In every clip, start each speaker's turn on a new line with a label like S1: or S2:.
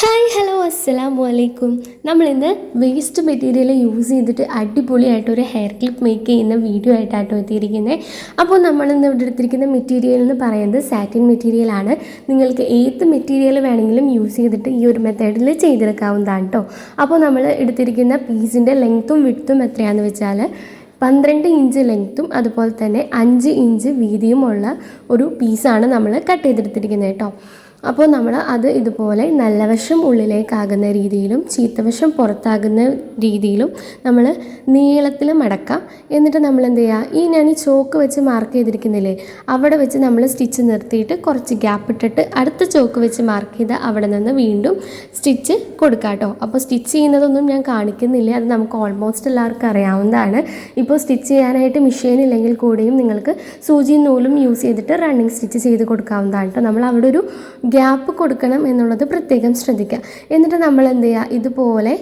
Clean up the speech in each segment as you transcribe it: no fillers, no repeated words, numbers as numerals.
S1: Hi hello അസ്സലാമു അലൈക്കും. നമ്മളിന്ന് വേസ്റ്റ് മെറ്റീരിയൽ യൂസ് ചെയ്തിട്ട് അടിപൊളിയായിട്ടൊരു ഹെയർ ക്ലിപ്പ് മേക്ക് ചെയ്യുന്ന വീഡിയോ ആയിട്ടാട്ടോ എത്തിയിരിക്കുന്നത്. അപ്പോൾ നമ്മളിന്ന് ഇവിടെ എടുത്തിരിക്കുന്ന മെറ്റീരിയൽ എന്ന് പറയുന്നത് സാറ്റിൻ മെറ്റീരിയലാണ്. നിങ്ങൾക്ക് ഏത് മെറ്റീരിയൽ വേണമെങ്കിലും യൂസ് ചെയ്തിട്ട് ഈ ഒരു മെത്തേഡിൽ ചെയ്തെടുക്കാവുന്നതാണ് കേട്ടോ. അപ്പോൾ നമ്മൾ എടുത്തിരിക്കുന്ന പീസിൻ്റെ ലെങ്ത്തും വിഡ്ത്തും എത്രയാണെന്ന് വെച്ചാൽ 12 ഇഞ്ച് ലെങ്ത്തും അതുപോലെ തന്നെ 5 ഇഞ്ച് വീതിയുമുള്ള ഒരു പീസാണ് നമ്മൾ കട്ട് ചെയ്തെടുത്തിരിക്കുന്നത് കേട്ടോ. അപ്പോൾ നമ്മൾ അത് ഇതുപോലെ നല്ല വശം ഉള്ളിലേക്കാകുന്ന രീതിയിലും ചീത്തവശം പുറത്താകുന്ന രീതിയിലും നമ്മൾ നീളത്തിൽ മടക്കാം. എന്നിട്ട് നമ്മൾ എന്ത് ചെയ്യുക, ഞാൻ ഈ ചോക്ക് വെച്ച് മാർക്ക് ചെയ്തിരിക്കുന്നില്ലേ, അവിടെ വെച്ച് നമ്മൾ സ്റ്റിച്ച് നിർത്തിയിട്ട് കുറച്ച് ഗ്യാപ്പ് ഇട്ടിട്ട് അടുത്ത ചോക്ക് വെച്ച് മാർക്ക് ചെയ്ത് അവിടെ നിന്ന് വീണ്ടും സ്റ്റിച്ച് കൊടുക്കാം കേട്ടോ. അപ്പോൾ സ്റ്റിച്ച് ചെയ്യുന്നതൊന്നും ഞാൻ കാണിക്കുന്നില്ല, അത് നമുക്ക് ഓൾമോസ്റ്റ് എല്ലാവർക്കും അറിയാവുന്നതാണ്. ഇപ്പോൾ സ്റ്റിച്ച് ചെയ്യാനായിട്ട് മെഷീൻ ഇല്ലെങ്കിൽ കൂടിയും നിങ്ങൾക്ക് സൂചിയും നൂലും യൂസ് ചെയ്തിട്ട് റണ്ണിങ് സ്റ്റിച്ച് ചെയ്ത് കൊടുക്കാവുന്നതാണ് കേട്ടോ. നമ്മൾ അവിടെ ഒരു ഗ്യാപ്പ് കൊടുക്കണം എന്നുള്ളത് പ്രത്യേകം ശ്രദ്ധിക്കുക. എന്നിട്ട് നമ്മൾ എന്ത് ചെയ്യുക, ഇതുപോലെ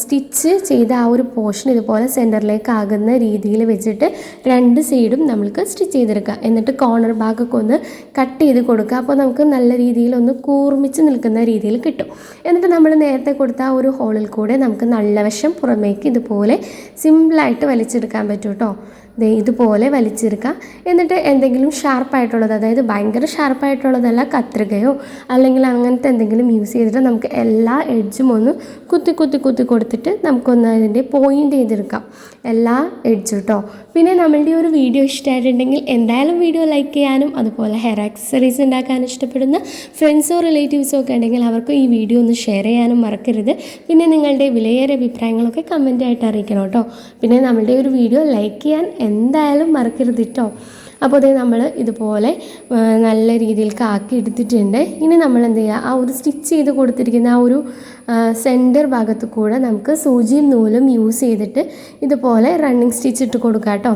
S1: സ്റ്റിച്ച് ചെയ്ത ആ ഒരു പോർഷൻ ഇതുപോലെ സെൻറ്ററിലേക്ക് ആകുന്ന രീതിയിൽ വെച്ചിട്ട് രണ്ട് സൈഡും നമ്മൾക്ക് സ്റ്റിച്ച് ചെയ്തെടുക്കുക. എന്നിട്ട് കോർണർ ഭാഗമൊക്കെ ഒന്ന് കട്ട് ചെയ്ത് കൊടുക്കുക. അപ്പോൾ നമുക്ക് നല്ല രീതിയിൽ ഒന്ന് കൂർമിച്ച് നിൽക്കുന്ന രീതിയിൽ കിട്ടും. എന്നിട്ട് നമ്മൾ നേരത്തെ കൊടുത്ത ആ ഒരു ഹോളിൽ കൂടെ നമുക്ക് നല്ല വശം പുറമേക്ക് ഇതുപോലെ സിമ്പിളായിട്ട് വലിച്ചെടുക്കാൻ പറ്റും കേട്ടോ. ഇതുപോലെ വലിച്ചെടുക്കുക. എന്നിട്ട് എന്തെങ്കിലും ഷാർപ്പായിട്ടുള്ളത്, അതായത് ഭയങ്കര ഷാർപ്പായിട്ടുള്ളതല്ല, കത്രികയോ അല്ലെങ്കിൽ അങ്ങനത്തെ എന്തെങ്കിലും യൂസ് ചെയ്തിട്ട് നമുക്ക് എല്ലാ എഡ്ജും ഒന്ന് കുത്തി കൊടുത്തിട്ട് നമുക്കൊന്ന് അതിൻ്റെ പോയിൻ്റ് ചെയ്തെടുക്കാം, എല്ലാ എഡ്ജും കേട്ടോ. പിന്നെ നമ്മളുടെ ഒരു വീഡിയോ ഇഷ്ടമായിട്ടുണ്ടെങ്കിൽ എന്തായാലും വീഡിയോ ലൈക്ക് ചെയ്യാനും അതുപോലെ ഹെയർ ആക്സസറീസ് ഉണ്ടാക്കാൻ ഇഷ്ടപ്പെടുന്ന ഫ്രണ്ട്സോ റിലേറ്റീവ്സോ ഒക്കെ ഉണ്ടെങ്കിൽ അവർക്ക് ഈ വീഡിയോ ഒന്ന് ഷെയർ ചെയ്യാനും മറക്കരുത്. പിന്നെ നിങ്ങളുടെ വിലയേറിയ അഭിപ്രായങ്ങളൊക്കെ കമൻറ്റായിട്ട് അറിയിക്കണം കേട്ടോ. പിന്നെ നമ്മളുടെ ഒരു വീഡിയോ ലൈക്ക് ചെയ്യാൻ എന്തായാലും മറക്കരുത് കേട്ടോ. അപ്പോൾ അതേ നമ്മൾ ഇതുപോലെ നല്ല രീതിയിലേക്ക് ആക്കി എടുത്തിട്ടുണ്ട്. ഇനി നമ്മൾ എന്ത് ചെയ്യുക, ആ ഒരു സ്റ്റിച്ച് ചെയ്ത് കൊടുത്തിരിക്കുന്ന ആ ഒരു സെൻറ്റർ ഭാഗത്ത് കൂടെ നമുക്ക് സൂചിയും നൂലും യൂസ് ചെയ്തിട്ട് ഇതുപോലെ റണ്ണിങ് സ്റ്റിച്ച് ഇട്ട് കൊടുക്കാം കേട്ടോ.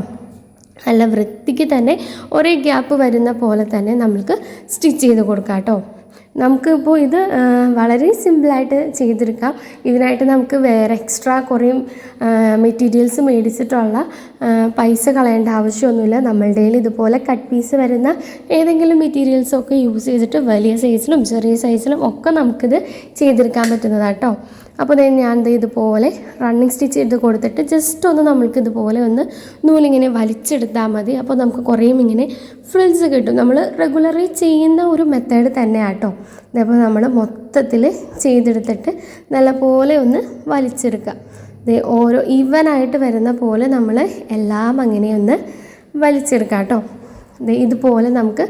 S1: നല്ല വൃത്തിക്ക് തന്നെ ഒരേ ഗ്യാപ്പ് വരുന്ന പോലെ തന്നെ നമുക്ക് സ്റ്റിച്ച് ചെയ്ത് കൊടുക്കാം കേട്ടോ. നമുക്കിപ്പോൾ ഇത് വളരെ സിമ്പിളായിട്ട് ചെയ്തെടുക്കാം. ഇതിനായിട്ട് നമുക്ക് വേറെ എക്സ്ട്രാ കുറേ മെറ്റീരിയൽസ് മേടിച്ചിട്ടുള്ള പൈസ കളയേണ്ട ആവശ്യമൊന്നുമില്ല. നമ്മളുടെ ഇതുപോലെ കട്ട് പീസ് വരുന്ന ഏതെങ്കിലും മെറ്റീരിയൽസൊക്കെ യൂസ് ചെയ്തിട്ട് വലിയ സൈസിലും ചെറിയ സൈസിലും ഒക്കെ നമുക്കിത് ചെയ്തെടുക്കാൻ പറ്റുന്നതാണ് കേട്ടോ. അപ്പോൾ ഞാൻ ഇതുപോലെ റണ്ണിങ് സ്റ്റിച്ച് ചെയ്ത് കൊടുത്തിട്ട് ജസ്റ്റ് ഒന്ന് നമ്മൾക്ക് ഇതുപോലെ ഒന്ന് നൂലിങ്ങനെ വലിച്ചെടുത്താൽ മതി. അപ്പോൾ നമുക്ക് കുറേയും ഇങ്ങനെ ഫ്രിൽസ് കിട്ടും. നമ്മൾ റെഗുലറി ചെയ്യുന്ന ഒരു മെത്തേഡ് തന്നെയാണ് കേട്ടോ. ഇതേപോലെ നമ്മൾ മൊത്തത്തിൽ ചെയ്തെടുത്തിട്ട് നല്ലപോലെ ഒന്ന് വലിച്ചെടുക്കുക. ഓരോ ഈവനായിട്ട് വരുന്ന പോലെ നമ്മൾ എല്ലാം അങ്ങനെ ഒന്ന് വലിച്ചെടുക്കാം കേട്ടോ. ഇതുപോലെ നമുക്ക്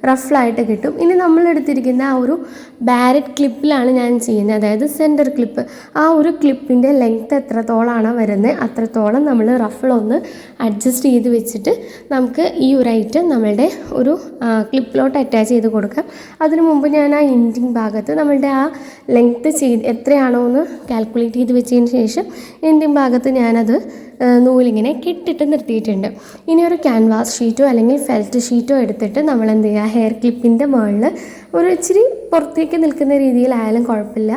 S1: റഫ്ലായിട്ട് കിട്ടും. ഇനി നമ്മൾ എടുത്തിരിക്കുന്ന ആ ഒരു ബാരറ്റ് ക്ലിപ്പിലാണ് ഞാൻ ചെയ്യുന്നത്, അതായത് സെൻറ്റർ ക്ലിപ്പ്. ആ ഒരു ക്ലിപ്പിൻ്റെ ലെങ്ത്ത് എത്രത്തോളമാണോ വരുന്നത് അത്രത്തോളം നമ്മൾ റഫിളൊന്ന് അഡ്ജസ്റ്റ് ചെയ്ത് വെച്ചിട്ട് നമുക്ക് ഈ ഒരു ഐറ്റം നമ്മളുടെ ഒരു ക്ലിപ്പിലോട്ട് അറ്റാച്ച് ചെയ്ത് കൊടുക്കാം. അതിനു മുമ്പ് ഞാൻ ആ എൻഡിങ് ഭാഗത്ത് നമ്മളുടെ ആ ലെങ്ത്ത് എത്രയാണോ എന്ന് കാൽക്കുലേറ്റ് ചെയ്ത് വെച്ചതിന് ശേഷം എൻഡിങ് ഭാഗത്ത് ഞാനത് നൂലിങ്ങനെ കെട്ടിട്ട് നിർത്തിയിട്ടുണ്ട്. ഇനി ഒരു ക്യാൻവാസ് ഷീറ്റോ അല്ലെങ്കിൽ ഫെൽറ്റ് ഷീറ്റോ എടുത്തിട്ട് നമ്മൾ എന്ത് ചെയ്യുക, ഹെയർ ക്ലിപ്പിൻ്റെ മുകളിൽ ഒരു ഇച്ചിരി പുറത്തേക്ക് നിൽക്കുന്ന രീതിയിലായാലും കുഴപ്പമില്ല,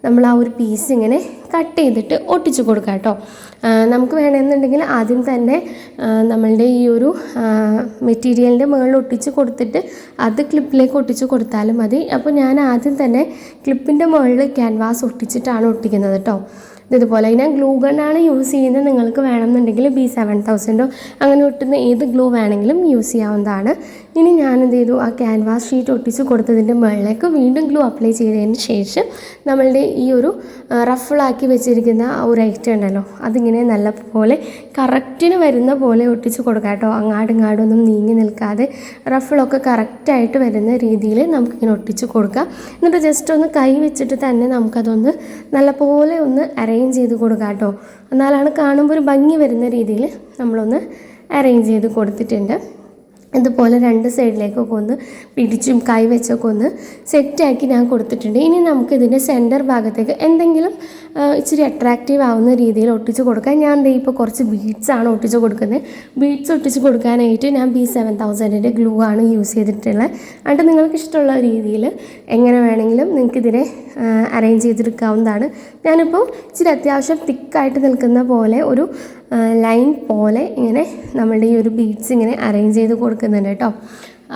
S1: നമ്മൾ ആ ഒരു പീസ് ഇങ്ങനെ കട്ട് ചെയ്തിട്ട് ഒട്ടിച്ച് കൊടുക്കാം കേട്ടോ. നമുക്ക് വേണമെന്നുണ്ടെങ്കിൽ ആദ്യം തന്നെ നമ്മളുടെ ഈ ഒരു മെറ്റീരിയലിൻ്റെ മുകളിൽ ഒട്ടിച്ച് കൊടുത്തിട്ട് അത് ക്ലിപ്പിലേക്ക് ഒട്ടിച്ച് കൊടുത്താലും മതി. അപ്പോൾ ഞാൻ ആദ്യം തന്നെ ക്ലിപ്പിൻ്റെ മുകളിൽ ക്യാൻവാസ് ഒട്ടിച്ചിട്ടാണ് ഒട്ടിക്കുന്നത് കേട്ടോ. ഇതുപോലെ ഞാൻ ഗ്ലൂ ഗണ്ണാണ് യൂസ് ചെയ്യുന്നത്. നിങ്ങൾക്ക് വേണമെന്നുണ്ടെങ്കിൽ B7000 അങ്ങനെ ഒട്ടുന്ന ഏത് ഗ്ലൂ വേണമെങ്കിലും യൂസ് ചെയ്യാവുന്നതാണ്. ഇനി ഞാൻ എന്ത് ചെയ്തു, ആ ക്യാൻവാസ് ഷീറ്റ് ഒട്ടിച്ച് കൊടുത്തതിൻ്റെ മുകളിലേക്ക് വീണ്ടും ഗ്ലൂ അപ്ലൈ ചെയ്തതിന് ശേഷം നമ്മളുടെ ഈ ഒരു റഫിളാക്കി വെച്ചിരിക്കുന്ന ആ ഒരു ഐറ്റം ഉണ്ടല്ലോ, അതിങ്ങനെ നല്ലപോലെ കറക്റ്റിന് വരുന്ന പോലെ ഒട്ടിച്ച് കൊടുക്കാം കേട്ടോ. അങ്ങാടും നീങ്ങി നിൽക്കാതെ റഫിളൊക്കെ കറക്റ്റായിട്ട് വരുന്ന രീതിയിൽ നമുക്കിങ്ങനെ ഒട്ടിച്ച് കൊടുക്കാം. എന്നിട്ട് ജസ്റ്റ് ഒന്ന് കൈ വെച്ചിട്ട് തന്നെ നമുക്കതൊന്ന് നല്ലപോലെ ഒന്ന് അറേഞ്ച് ചെയ്ത് കൊടുക്കാം കേട്ടോ. എന്നാലാണ് കാണുമ്പോൾ ഒരു ഭംഗി വരുന്ന രീതിയിൽ നമ്മളൊന്ന് അറേഞ്ച് ചെയ്ത് കൊടുത്തിട്ടുണ്ട്. ഇതുപോലെ രണ്ട് സൈഡിലേക്കൊക്കെ ഒന്ന് പിടിച്ചും കൈ വെച്ചൊക്കെ ഒന്ന് സെറ്റാക്കി ഞാൻ കൊടുത്തിട്ടുണ്ട്. ഇനി നമുക്ക് ഇതിൻ്റെ സെൻറ്റർ ഭാഗത്തേക്ക് എന്തെങ്കിലും ഇച്ചിരി അട്രാക്റ്റീവ് ആവുന്ന രീതിയിൽ ഒട്ടിച്ച് കൊടുക്കാൻ ഞാൻ ഇപ്പോൾ കുറച്ച് ബീഡ്സാണ് ഒട്ടിച്ച് കൊടുക്കുന്നത്. ബീഡ്സ് ഒട്ടിച്ച് കൊടുക്കാനായിട്ട് ഞാൻ B7000 ഗ്ലൂ ആണ് യൂസ് ചെയ്തിട്ടുള്ളത്. എന്നിട്ട് നിങ്ങൾക്ക് ഇഷ്ടമുള്ള രീതിയിൽ എങ്ങനെ വേണമെങ്കിലും നിങ്ങൾക്കിതിനെ അറേഞ്ച് ചെയ്തെടുക്കാവുന്നതാണ്. ഞാനിപ്പോൾ ഇച്ചിരി അത്യാവശ്യം തിക്കായിട്ട് നിൽക്കുന്ന പോലെ ഒരു ലൈൻ പോലെ ഇങ്ങനെ നമ്മളുടെ ഈ ഒരു ബീഡ്സ് ഇങ്ങനെ അറേഞ്ച് ചെയ്ത് കൊടുക്കുന്നുണ്ട് കേട്ടോ.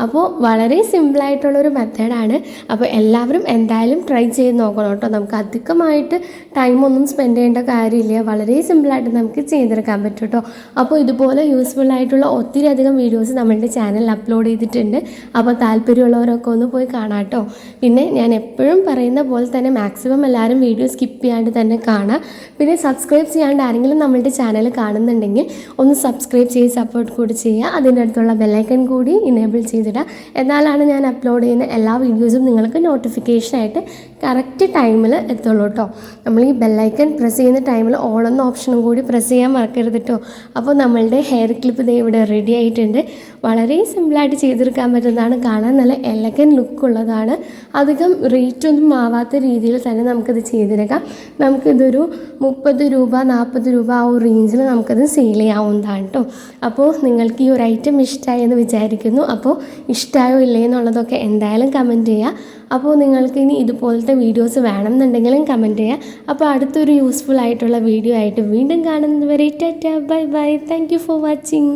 S1: അപ്പോൾ വളരെ സിമ്പിളായിട്ടുള്ളൊരു മെത്തേഡാണ്. അപ്പോൾ എല്ലാവരും എന്തായാലും ട്രൈ ചെയ്ത് നോക്കണം കേട്ടോ. നമുക്ക് അധികമായിട്ട് ടൈമൊന്നും സ്പെൻഡ് ചെയ്യേണ്ട കാര്യമില്ല. വളരെ സിമ്പിളായിട്ട് നമുക്ക് ചെയ്തെടുക്കാൻ പറ്റും കേട്ടോ. അപ്പോൾ ഇതുപോലെ യൂസ്ഫുൾ ആയിട്ടുള്ള ഒത്തിരി അധികം വീഡിയോസ് നമ്മളുടെ ചാനലിൽ അപ്ലോഡ് ചെയ്തിട്ടുണ്ട്. അപ്പോൾ താല്പര്യമുള്ളവരൊക്കെ ഒന്ന് പോയി കാണാം കേട്ടോ. പിന്നെ ഞാൻ എപ്പോഴും പറയുന്ന പോലെ തന്നെ മാക്സിമം എല്ലാവരും വീഡിയോ സ്കിപ്പ് ചെയ്യാണ്ട് തന്നെ കാണുക. പിന്നെ സബ്സ്ക്രൈബ് ചെയ്യാണ്ട് ആരെങ്കിലും നമ്മളുടെ ചാനൽ കാണുന്നുണ്ടെങ്കിൽ ഒന്ന് സബ്സ്ക്രൈബ് ചെയ്ത് സപ്പോർട്ട് കൂടി ചെയ്യുക. അതിൻ്റെ അടുത്തുള്ള ബെല്ലൈക്കൺ കൂടി ഇനേബിൾ ചെയ്തിടുക. എന്നാലാണ് ഞാൻ അപ്ലോഡ് ചെയ്യുന്ന എല്ലാ വീഡിയോസും നിങ്ങൾക്ക് നോട്ടിഫിക്കേഷനായിട്ട് കറക്റ്റ് ടൈമിൽ എത്തുള്ളൂ കേട്ടോ. നമ്മൾ ഈ ബെല്ലൈക്കൺ പ്രസ് ചെയ്യുന്ന ടൈമിൽ ഓൾ എന്ന ഓപ്ഷനും കൂടി പ്രസ് ചെയ്യാൻ മറക്കരുത് കേട്ടോ. അപ്പോൾ നമ്മളുടെ ഹെയർ ക്ലിപ്പ് ദേ ഇവിടെ റെഡി ആയിട്ടുണ്ട്. വളരെ സിമ്പിളായിട്ട് ചെയ്തെടുക്കാൻ പറ്റുന്നതാണ്. കാണാൻ നല്ല എലഗൻ ലുക്കുള്ളതാണ്. അധികം റേറ്റൊന്നും ആവാത്ത രീതിയിൽ തന്നെ നമുക്കിത് ചെയ്തെടുക്കാം. നമുക്കിതൊരു 30 രൂപ 40 രൂപ ആ ഒരു റേഞ്ചിൽ നമുക്കത് സെയിൽ ചെയ്യാവുന്നതാണ് കേട്ടോ. അപ്പോൾ നിങ്ങൾക്ക് ഈ ഒരു ഐറ്റം ഇഷ്ടമായി എന്ന് വിചാരിക്കുന്നു. അപ്പോൾ ഇഷ്ടമായോ ഇല്ലേ എന്നുള്ളതൊക്കെ എന്തായാലും കമൻറ്റ് ചെയ്യുക. അപ്പോൾ നിങ്ങൾക്ക് ഇനി ഇതുപോലത്തെ വീഡിയോസ് വേണമെന്നുണ്ടെങ്കിലും കമൻറ്റ് ചെയ്യുക. അപ്പോൾ അടുത്തൊരു യൂസ്ഫുൾ ആയിട്ടുള്ള വീഡിയോ ആയിട്ട് വീണ്ടും കാണുന്നത് വരെ tata bye bye. Thank you for watching.